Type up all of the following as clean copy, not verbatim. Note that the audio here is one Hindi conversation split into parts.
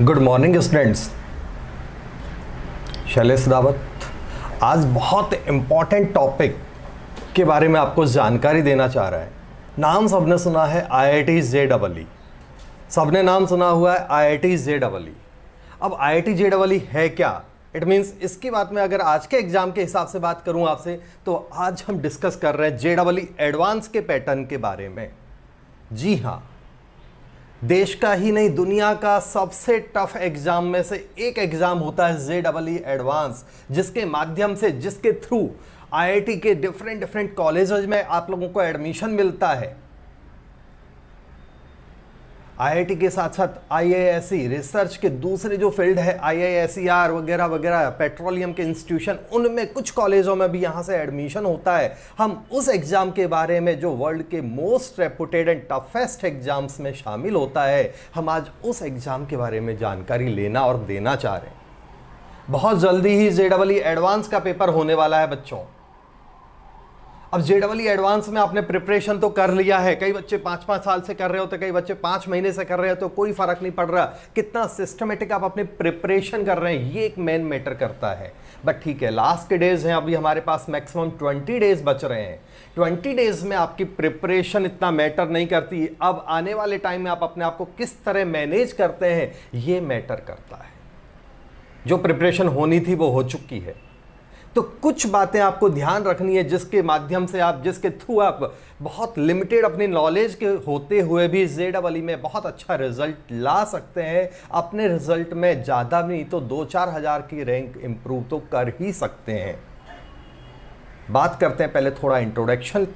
Good morning students. शैलेश दावत आज बहुत इम्पॉर्टेंट टॉपिक के बारे में आपको जानकारी देना चाह रहा है। नाम सबने सुना है IIT JEE, सबने नाम सुना हुआ है IIT JEE। अब IIT JEE है क्या? इट मीन्स इसकी बात में अगर आज के एग्जाम के हिसाब से बात करूं आपसे, तो आज हम डिस्कस कर रहे हैं JEE एडवांस के पैटर्न के बारे में। जी हाँ, देश का ही नहीं दुनिया का सबसे टफ एग्जाम में से एक एग्जाम होता है JEE एडवांस, जिसके माध्यम से जिसके थ्रू IIT के डिफरेंट कॉलेजेस में आप लोगों को एडमिशन मिलता है। IIT के साथ साथ IISc रिसर्च के दूसरे जो फील्ड है IISER वगैरह वगैरह पेट्रोलियम के इंस्टीट्यूशन, उनमें कुछ कॉलेजों में भी यहाँ से एडमिशन होता है। हम उस एग्जाम के बारे में जो वर्ल्ड के most reputed and toughest exams में शामिल होता है, हम आज उस एग्जाम के बारे में जानकारी लेना और देना चाह रहे हैं। बहुत जल्दी ही JEE एडवांस का पेपर होने वाला है बच्चों। अब JEE एडवांस में आपने प्रिपरेशन तो कर लिया है, कई बच्चे 5-5 साल से कर रहे होते, कई बच्चे 5 महीने से कर रहे हो, तो कोई फर्क नहीं पड़ रहा कितना सिस्टमेटिक आप अपनी प्रिपरेशन कर रहे हैं, ये एक मेन मैटर करता है। बट ठीक है, लास्ट के डेज हैं, अभी हमारे पास मैक्सिमम 20 डेज बच रहे हैं। 20 डेज में आपकी प्रिपरेशन इतना मैटर नहीं करती, अब आने वाले टाइम में आप अपने आप को किस तरह मैनेज करते हैं ये मैटर करता है। जो प्रिपरेशन होनी थी वो हो चुकी है, तो कुछ बातें आपको ध्यान रखनी है जिसके माध्यम से आप, जिसके थ्रू आप बहुत लिमिटेड अपनी नॉलेज के होते हुए भी JEE में बहुत अच्छा रिजल्ट ला सकते हैं। अपने रिजल्ट में ज़्यादा नहीं तो 2-4 हज़ार की रैंक इंप्रूव तो कर ही सकते हैं। बात करते हैं पहले थोड़ा इंट्रोडक्शन,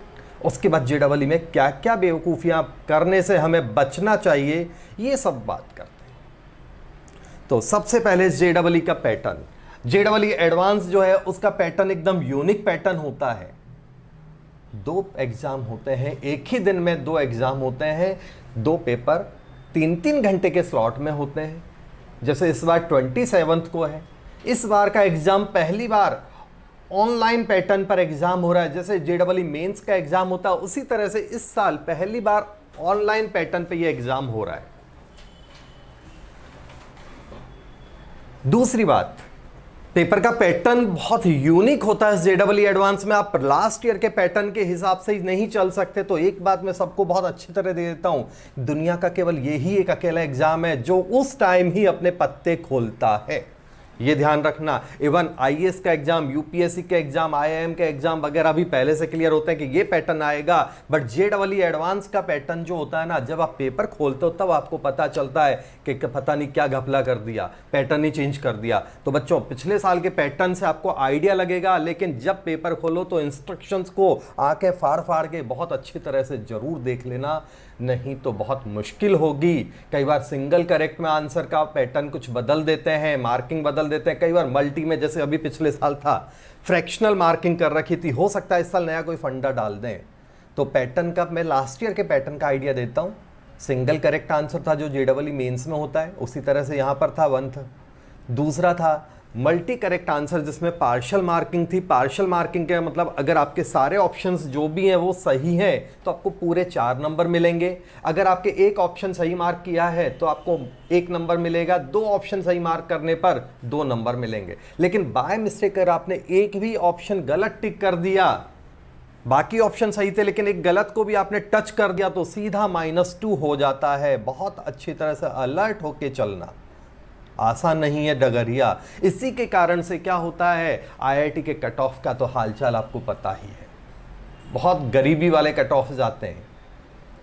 उसके बाद JEE में क्या क्या बेवकूफ़ियाँ करने से हमें बचना चाहिए, ये सब बात करते हैं। तो सबसे पहले JEE का पैटर्न। JEE एडवांस जो है उसका पैटर्न एकदम यूनिक पैटर्न होता है। 2 एग्जाम होते हैं, एक ही दिन में 2 एग्जाम होते हैं, 2 पेपर 3-3 घंटे के स्लॉट में होते हैं। जैसे इस बार 27 को है, इस बार का एग्जाम पहली बार ऑनलाइन पैटर्न पर एग्जाम हो रहा है। जैसे JEE मेंस का एग्जाम होता है, उसी तरह से इस साल पहली बार ऑनलाइन पैटर्न पे ये एग्जाम हो रहा है। दूसरी बात, पेपर का पैटर्न बहुत यूनिक होता है JEE एडवांस में। आप लास्ट ईयर के पैटर्न के हिसाब से ही नहीं चल सकते। तो एक बात मैं सबको बहुत अच्छी तरह दे देता हूं, दुनिया का केवल यही एक अकेला एग्जाम है जो उस टाइम ही अपने पत्ते खोलता है, ये ध्यान रखना। इवन IAS का एग्जाम, UPSC के एग्जाम, IIM के एग्जाम वगैरह भी पहले से क्लियर होते हैं कि ये पैटर्न आएगा। बट JEE एडवांस का पैटर्न जो होता है ना, जब आप पेपर खोलते हो तब आपको पता चलता है कि पता नहीं क्या घपला कर दिया, पैटर्न ही चेंज कर दिया। तो बच्चों, पिछले साल के पैटर्न से आपको आइडिया लगेगा, लेकिन जब पेपर खोलो तो इंस्ट्रक्शंस को आंखें फाड़ फाड़ के बहुत अच्छी तरह से जरूर देख लेना, नहीं तो बहुत मुश्किल होगी। कई बार सिंगल करेक्ट में आंसर का पैटर्न कुछ बदल देते हैं, मार्किंग बदल देते हैं। कई बार मल्टी में, जैसे अभी पिछले साल था, फ्रैक्शनल मार्किंग कर रखी थी, हो सकता है इस साल नया कोई फंडा डाल दें। तो पैटर्न का मैं लास्ट ईयर के पैटर्न का आइडिया देता हूं। सिंगल करेक्ट आंसर था जो JEE मेंस में होता है, उसी तरह से यहां पर था 1th। दूसरा था मल्टी करेक्ट आंसर, जिसमें पार्शियल मार्किंग थी। पार्शियल मार्किंग का मतलब अगर आपके सारे ऑप्शंस जो भी हैं वो सही हैं तो आपको पूरे 4 नंबर मिलेंगे। अगर आपके एक ऑप्शन सही मार्क किया है तो आपको 1 नंबर मिलेगा, 2 ऑप्शन सही मार्क करने पर 2 नंबर मिलेंगे। लेकिन बाय मिस्टेक अगर आपने एक भी ऑप्शन गलत टिक कर दिया, बाकी ऑप्शन सही थे लेकिन एक गलत को भी आपने टच कर दिया, तो सीधा -2 हो जाता है। बहुत अच्छी तरह से अलर्ट होके चलना, आसान नहीं है डगरिया। इसी के कारण से क्या होता है, IIT के कट ऑफ का तो हालचाल आपको पता ही है, बहुत गरीबी वाले कट ऑफ जाते हैं।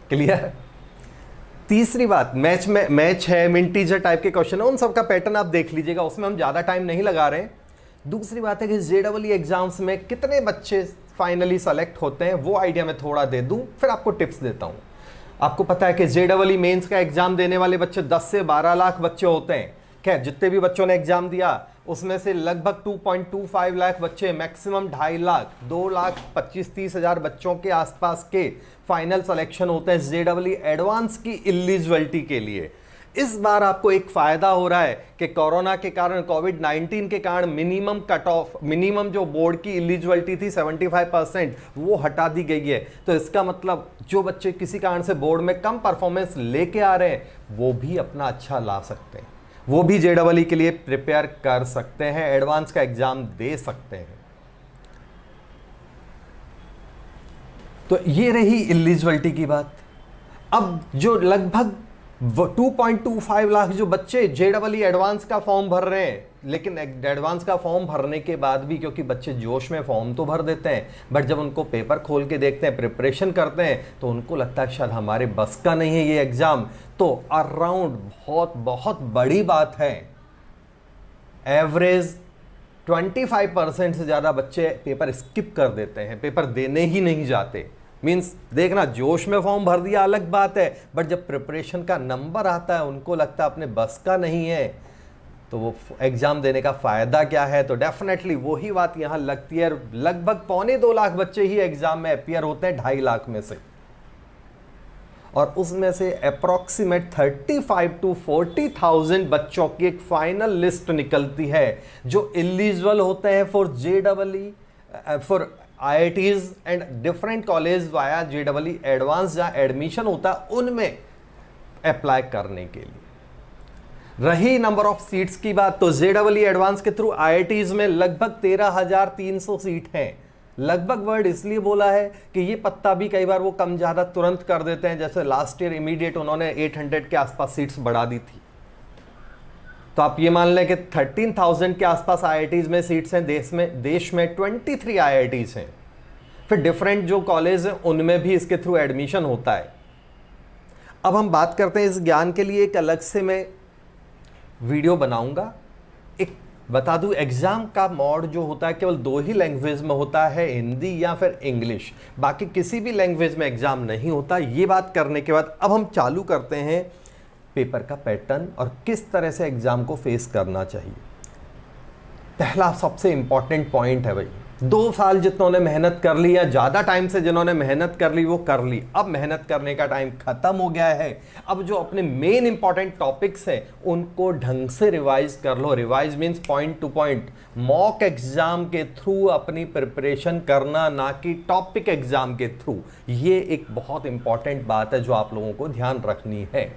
क्लियर? तीसरी बात, मैच है, मिंटीजर टाइप के क्वेश्चन है, उन सब का पैटर्न आप देख लीजिएगा, उसमें हम ज़्यादा टाइम नहीं लगा रहे हैं। दूसरी बात है कि JEE एग्जाम्स में कितने बच्चे फाइनली सेलेक्ट होते हैं, वो आइडिया मैं थोड़ा दे दूं, फिर आपको टिप्स देता हूं। आपको पता है कि JEE मेंस का एग्जाम देने वाले बच्चे 10 से 12 लाख बच्चे होते हैं। खैर, जितने भी बच्चों ने एग्जाम दिया उसमें से लगभग 2.25 लाख बच्चे, मैक्सिमम 2.5 लाख, 2,25,30 हज़ार बच्चों के आसपास के फाइनल सिलेक्शन होते हैं JEE एडवांस की एलिजिबिलिटी के लिए। इस बार आपको एक फायदा हो रहा है कि कोरोना के कारण, कोविड-19 के कारण मिनिमम कट ऑफ, मिनिमम जो बोर्ड की एलिजिबिलिटी थी 75%, वो हटा दी गई है। तो इसका मतलब जो बच्चे किसी कारण से बोर्ड में कम परफॉर्मेंस लेके आ रहे हैं वो भी अपना अच्छा ला सकते हैं। वो भी JEE के लिए प्रिपेयर कर सकते हैं, एडवांस का एग्जाम दे सकते हैं। तो ये रही एलिजिबिलिटी की बात। अब जो लगभग 2.25 लाख जो बच्चे JEE एडवांस का फॉर्म भर रहे हैं, लेकिन एडवांस का फॉर्म भरने के बाद भी, क्योंकि बच्चे जोश में फॉर्म तो भर देते हैं, बट जब उनको पेपर खोल के देखते हैं, प्रिपरेशन करते हैं, तो उनको लगता है शायद हमारे बस का नहीं है ये एग्जाम। तो अराउंड बहुत बहुत बड़ी बात है, एवरेज 25% से ज़्यादा बच्चे पेपर स्किप कर देते हैं, पेपर देने ही नहीं जाते। मीन्स देखना, जोश में फॉर्म भर दिया अलग बात है, बट जब प्रिपरेशन का नंबर आता है उनको लगता है अपने बस का नहीं है, तो वो एग्जाम देने का फायदा क्या है। तो डेफिनेटली वही बात यहां लगती है। लगभग 2.25 लाख बच्चे ही एग्जाम में अपियर होते हैं 2.5 लाख में से, और उसमें से अप्रॉक्सीमेट 35 to 40,000 बच्चों की एक फाइनल लिस्ट निकलती है जो एलिजिबल होते हैं for JEE, for IITs and different college via JEE advance जहां एडमिशन होता है उनमें अप्लाई करने के लिए। रही नंबर ऑफ सीट्स की बात, तो JEE एडवांस के थ्रू IITs में लगभग 13,300 सीट हैं। लगभग वर्ड इसलिए बोला है कि ये पत्ता भी कई बार वो कम ज्यादा तुरंत कर देते हैं। जैसे लास्ट ईयर इमीडिएट उन्होंने 800 के आसपास सीट्स बढ़ा दी थी, तो आप ये मान लें कि 13,000 के आसपास IITs में सीट्स हैं। देश में 23 IITs हैं। फिर डिफरेंट जो कॉलेज हैं उनमें भी इसके थ्रू एडमिशन होता है। अब हम बात करते हैं, इस ज्ञान के लिए एक अलग से मैं वीडियो बनाऊंगा। एक बता दूं, एग्जाम का मोड जो होता है केवल 2 ही लैंग्वेज में होता है, हिंदी या फिर इंग्लिश। बाकी किसी भी लैंग्वेज में एग्जाम नहीं होता। ये बात करने के बाद अब हम चालू करते हैं पेपर का पैटर्न और किस तरह से एग्जाम को फेस करना चाहिए। पहला सबसे इंपॉर्टेंट पॉइंट है भाई, 2 साल जितनों ने मेहनत कर ली या ज्यादा टाइम से जिन्होंने मेहनत कर ली वो कर ली। अब मेहनत करने का टाइम खत्म हो गया है। अब जो अपने मेन इंपॉर्टेंट टॉपिक्स हैं उनको ढंग से रिवाइज कर लो। Revise means point to point, mock exam के थ्रू अपनी प्रिपरेशन करना, ना कि टॉपिक एग्जाम के थ्रू। ये एक बहुत इंपॉर्टेंट बात है जो आप लोगों को ध्यान रखनी है।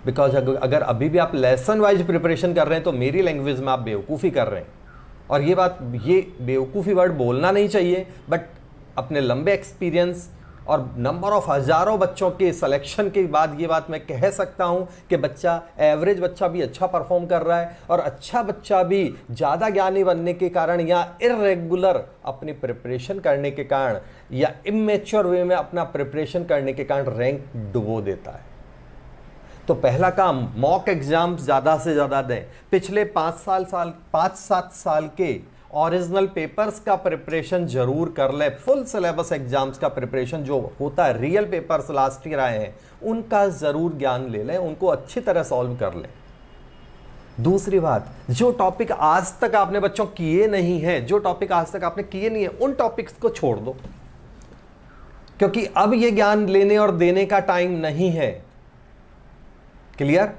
बिकॉज अगर अभी भी आप लेसन वाइज प्रिपरेशन कर रहे हैं तो मेरी लैंग्वेज में आप बेवकूफ़ी कर रहे हैं। और ये बात, ये बेवकूफ़ी वर्ड बोलना नहीं चाहिए, बट अपने लंबे एक्सपीरियंस और नंबर ऑफ हज़ारों बच्चों के सिलेक्शन के बाद ये बात मैं कह सकता हूँ कि बच्चा, एवरेज बच्चा भी अच्छा परफॉर्म कर रहा है और अच्छा बच्चा भी ज़्यादा ज्ञानी बनने के कारण या इर्रेगुलर अपनी प्रिपरेशन करने के कारण या इमेच्योर वे में अपना प्रिपरेशन करने के कारण रैंक डुबो देता है। तो पहला काम, मॉक एग्जाम ज़्यादा से ज़्यादा दें। पिछले 5-7 साल के ओरिजिनल पेपर्स का प्रिपरेशन जरूर कर ले। फुल सिलेबस एग्जाम्स का प्रिपरेशन जो होता है, रियल पेपर्स लास्ट ईयर आए हैं उनका ज़रूर ज्ञान ले लें, उनको अच्छी तरह सॉल्व कर लें। दूसरी बात, जो टॉपिक आज तक आपने बच्चों किए नहीं है, जो टॉपिक आज तक आपने किए नहीं है, उन टॉपिक्स को छोड़ दो, क्योंकि अब ये ज्ञान लेने और देने का टाइम नहीं है। क्लियर?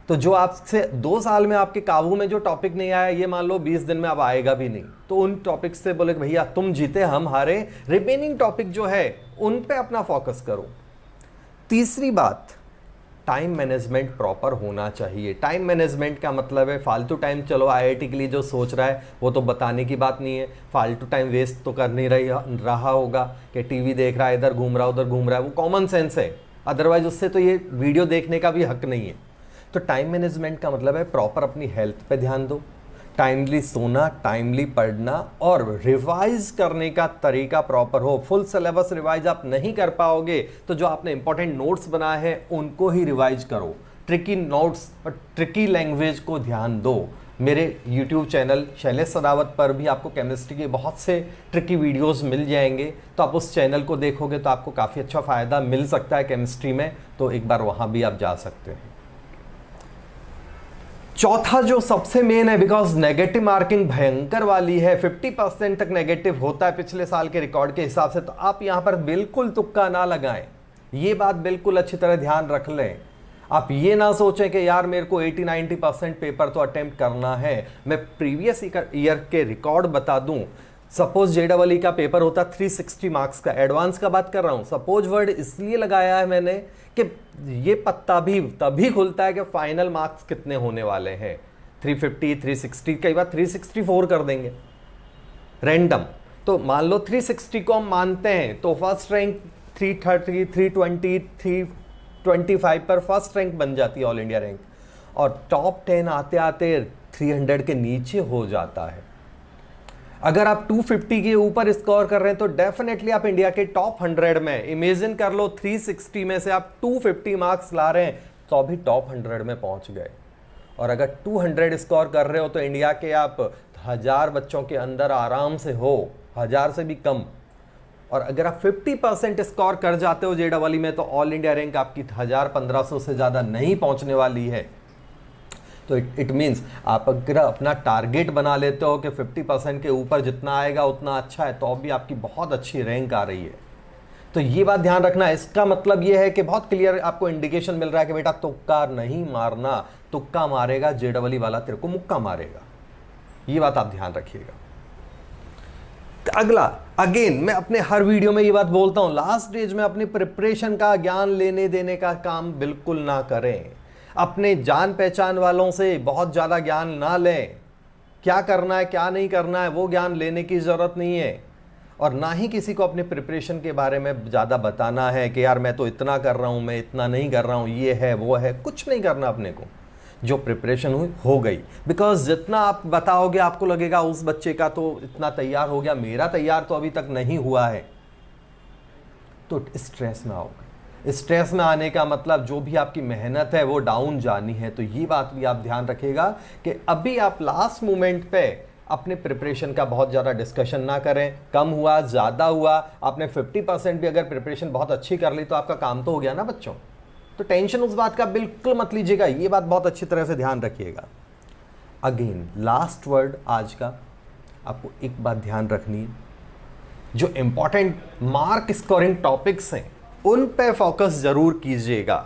तो जो आपसे 2 साल में आपके काबू में जो टॉपिक नहीं आया, ये मान लो 20 दिन में अब आएगा भी नहीं, तो उन टॉपिक से बोले कि भैया तुम जीते हम हारे, रिमेनिंग टॉपिक जो है उन पे अपना फोकस करो। तीसरी बात, टाइम मैनेजमेंट प्रॉपर होना चाहिए। टाइम मैनेजमेंट का मतलब है फालतू टाइम, चलो IIT के लिए जो सोच रहा है वो तो बताने की बात नहीं है, फालतू टाइम वेस्ट तो कर नहीं रहा होगा कि टीवी देख रहा है, इधर घूम रहा है उधर घूम रहा है, वो कॉमन सेंस है। अदरवाइज उससे तो ये वीडियो देखने का भी हक नहीं है। तो टाइम मैनेजमेंट का मतलब है प्रॉपर अपनी हेल्थ पे ध्यान दो, टाइमली सोना, टाइमली पढ़ना और रिवाइज करने का तरीका प्रॉपर हो। फुल सिलेबस रिवाइज आप नहीं कर पाओगे तो जो आपने इंपॉर्टेंट नोट्स बनाए हैं उनको ही रिवाइज करो। ट्रिकी नोट्स और ट्रिकी लैंग्वेज को ध्यान दो। मेरे YouTube चैनल शैलेश सदावत पर भी आपको केमिस्ट्री के बहुत से ट्रिकी वीडियोस मिल जाएंगे, तो आप उस चैनल को देखोगे तो आपको काफ़ी अच्छा फ़ायदा मिल सकता है केमिस्ट्री में, तो एक बार वहाँ भी आप जा सकते हैं। चौथा जो सबसे मेन है, बिकॉज नेगेटिव मार्किंग भयंकर वाली है, 50% तक नेगेटिव होता है पिछले साल के रिकॉर्ड के हिसाब से, तो आप यहाँ पर बिल्कुल तुक्का ना लगाएं। ये बात बिल्कुल अच्छी तरह ध्यान रख लें। आप ये ना सोचें कि यार मेरे को 80-90% पेपर तो अटेम्प्ट करना है। मैं प्रीवियस ईयर के रिकॉर्ड बता दूं, सपोज जेडबल का पेपर होता 360 मार्क्स का, एडवांस का बात कर रहा हूं। सपोज वर्ड इसलिए लगाया है मैंने कि ये पत्ता भी तभी खुलता है कि फाइनल मार्क्स कितने होने वाले हैं। 350, 360, कई बार 364 कर देंगे रैंडम। तो मान लो 360 को हम मानते हैं, तो फर्स्ट रैंक 330, 320, 325 पर फर्स्ट रैंक बन जाती है ऑल इंडिया रैंक, और टॉप 10 आते आते 300 के नीचे हो जाता है। अगर आप 250 के ऊपर स्कोर कर रहे हैं तो डेफिनेटली आप इंडिया के टॉप 100 में, इमेजिन कर लो 360 में से आप 250 मार्क्स ला रहे हैं तो अभी टॉप 100 में पहुंच गए। और अगर 200 स्कोर कर रहे हो तो इंडिया के आप 1000 बच्चों के अंदर आराम से हो, 1000 से भी कम। और अगर आप 50% स्कोर कर जाते हो जेडबल में तो ऑल इंडिया रैंक आपकी 1000-1500 से ज़्यादा नहीं पहुंचने वाली है। तो इट मीन्स आप अगर अपना टारगेट बना लेते हो कि 50% के ऊपर जितना आएगा उतना अच्छा है, तो भी आपकी बहुत अच्छी रैंक आ रही है। तो ये बात ध्यान रखना। इसका मतलब ये है कि बहुत क्लियर आपको इंडिकेशन मिल रहा है कि बेटा तुक्का नहीं मारना, तुक्का मारेगा जेडबल वाला तेरे को मुक्का मारेगा। ये बात आप ध्यान रखिएगा। अगला, अगेन मैं अपने हर वीडियो में ये बात बोलता हूं, लास्ट स्टेज में अपनी प्रिपरेशन का ज्ञान लेने देने का काम बिल्कुल ना करें। अपने जान पहचान वालों से बहुत ज़्यादा ज्ञान ना लें। क्या करना है क्या नहीं करना है वो ज्ञान लेने की ज़रूरत नहीं है। और ना ही किसी को अपने प्रिपरेशन के बारे में ज़्यादा बताना है कि यार मैं तो इतना कर रहा हूँ, मैं इतना नहीं कर रहा हूँ, ये है वो है। कुछ नहीं करना अपने को, जो प्रिपरेशन हुई हो गई। बिकॉज जितना आप बताओगे आपको लगेगा उस बच्चे का तो इतना तैयार हो गया, मेरा तैयार तो अभी तक नहीं हुआ है, तो स्ट्रेस में आओगे। स्ट्रेस में आने का मतलब जो भी आपकी मेहनत है वो डाउन जानी है। तो ये बात भी आप ध्यान रखिएगा कि अभी आप लास्ट मोमेंट पे अपने प्रिपरेशन का बहुत ज़्यादा डिस्कशन ना करें। कम हुआ ज़्यादा हुआ, आपने 50% भी अगर प्रिपरेशन बहुत अच्छी कर ली तो आपका काम तो हो गया ना बच्चों। तो टेंशन उस बात का बिल्कुल मत लीजिएगा, ये बात बहुत अच्छी तरह से ध्यान रखिएगा। अगेन लास्ट वर्ड आज का, आपको एक बात ध्यान रखनी, जो इंपॉर्टेंट मार्क स्कोरिंग टॉपिक्स हैं उन पे फोकस जरूर कीजिएगा।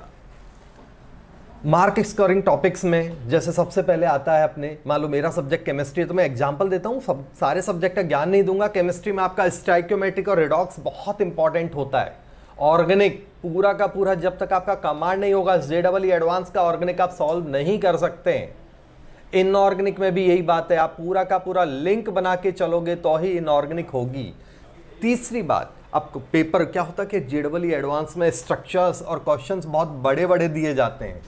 मार्क स्कोरिंग टॉपिक्स में जैसे सबसे पहले आता है अपने, मान लो मेरा सब्जेक्ट केमिस्ट्री है तो मैं एग्जांपल देता हूँ, सब सारे सब्जेक्ट का ज्ञान नहीं दूंगा। केमिस्ट्री में आपका स्टाइक्योमेट्रिक और रिडॉक्स बहुत इंपॉर्टेंट होता है। ऑर्गेनिक पूरा का पूरा जब तक आपका कमांड नहीं होगा जेडबल एडवांस का ऑर्गेनिक आप सॉल्व नहीं कर सकते। इनऑर्गेनिक में भी यही बात है, आप पूरा का पूरा लिंक बना के चलोगे तो ही इनऑर्गेनिक होगी। तीसरी बात, आपको पेपर क्या होता है कि जेडबल एडवांस में स्ट्रक्चर्स और क्वेश्चंस बहुत बड़े बड़े दिए जाते हैं।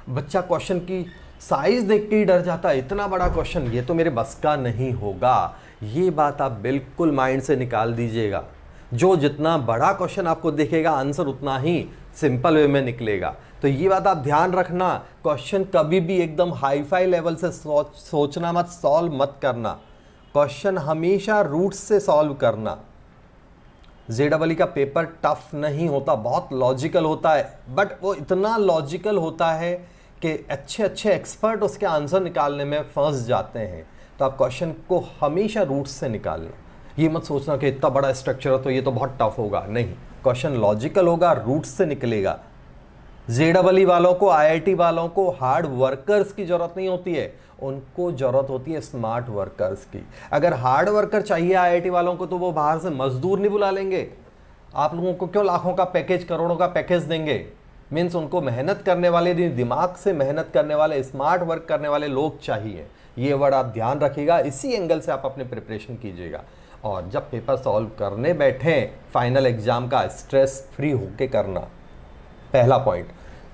बच्चा क्वेश्चन की साइज देख के ही डर जाता है, इतना बड़ा क्वेश्चन ये तो मेरे बस का नहीं होगा। ये बात आप बिल्कुल माइंड से निकाल दीजिएगा। जो जितना बड़ा क्वेश्चन आपको दिखेगा आंसर उतना ही सिंपल वे में निकलेगा। तो ये बात आप ध्यान रखना, क्वेश्चन कभी भी एकदम हाई फाई लेवल से सोचना मत, सॉल्व मत करना। क्वेश्चन हमेशा रूट्स से सॉल्व करना। जेडबल का पेपर टफ नहीं होता, बहुत लॉजिकल होता है, बट वो इतना लॉजिकल होता है कि अच्छे अच्छे एक्सपर्ट उसके आंसर निकालने में फंस जाते हैं। तो आप क्वेश्चन को हमेशा रूट्स से निकालना। ये मत सोचना कि इतना बड़ा स्ट्रक्चर है तो ये तो बहुत टफ होगा, नहीं, क्वेश्चन लॉजिकल होगा, रूट्स से निकलेगा। जेडबल वालों को, आईआईटी वालों को हार्ड वर्कर्स की जरूरत नहीं होती है, उनको जरूरत होती है स्मार्ट वर्कर्स की। अगर हार्ड वर्कर चाहिए आईआईटी वालों को तो वो बाहर से मजदूर नहीं बुला लेंगे। आप लोगों को क्यों लाखों का पैकेज, करोड़ों का पैकेज देंगे? मीन्स उनको मेहनत करने वाले, दिमाग से मेहनत करने वाले, स्मार्ट वर्क करने वाले लोग चाहिए। ये वर्ड आप ध्यान रखिएगा, इसी एंगल से आप अपने प्रिपरेशन कीजिएगा। और जब पेपर सॉल्व करने बैठे फाइनल एग्जाम का, स्ट्रेस फ्री होके करना। पहला पॉइंट,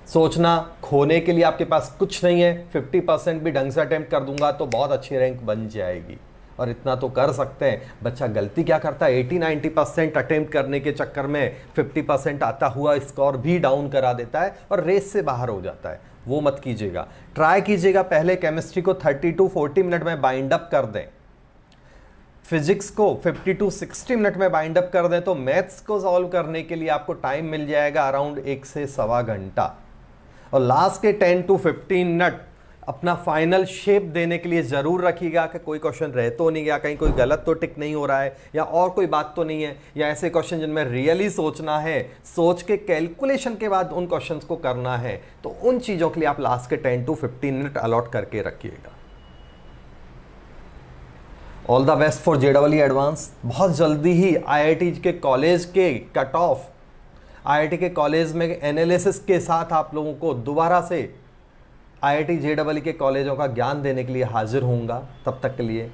सोचना खोने के लिए आपके पास कुछ नहीं है, 50% भी ढंग से अटेम्प्ट कर दूंगा तो बहुत अच्छी रैंक बन जाएगी। और इतना तो कर सकते हैं। बच्चा गलती क्या करता है, 80-90% अटेम्प्ट करने के चक्कर में 50% आता हुआ स्कोर भी डाउन करा देता है और रेस से बाहर हो जाता है। वो मत कीजिएगा। ट्राई कीजिएगा पहले केमिस्ट्री को 30-40 मिनट में बाइंड अप कर दें, फिजिक्स को 50-60 मिनट में बाइंड अप कर दें, तो मैथ्स को सॉल्व करने के लिए आपको टाइम मिल जाएगा अराउंड 1 से सवा घंटा। और लास्ट के 10-15 मिनट अपना फाइनल शेप देने के लिए ज़रूर रखिएगा कि कोई क्वेश्चन रह तो नहीं गया, कहीं कोई गलत तो टिक नहीं हो रहा है, या और कोई बात तो नहीं है, या ऐसे क्वेश्चन जिनमें रियली सोचना है, सोच के कैलकुलेशन के बाद उन क्वेश्चंस को करना है। तो उन चीज़ों के लिए आप लास्ट के 10-15 मिनट अलॉट करके रखिएगा। All the best for JEE advance. बहुत जल्दी ही आईआईटी के कॉलेज के कट ऑफ, आईआईटी के कॉलेज में एनालिसिस के साथ आप लोगों को दोबारा से आईआईटी JEE के कॉलेजों का ज्ञान देने के लिए हाजिर होऊंगा। तब तक के लिए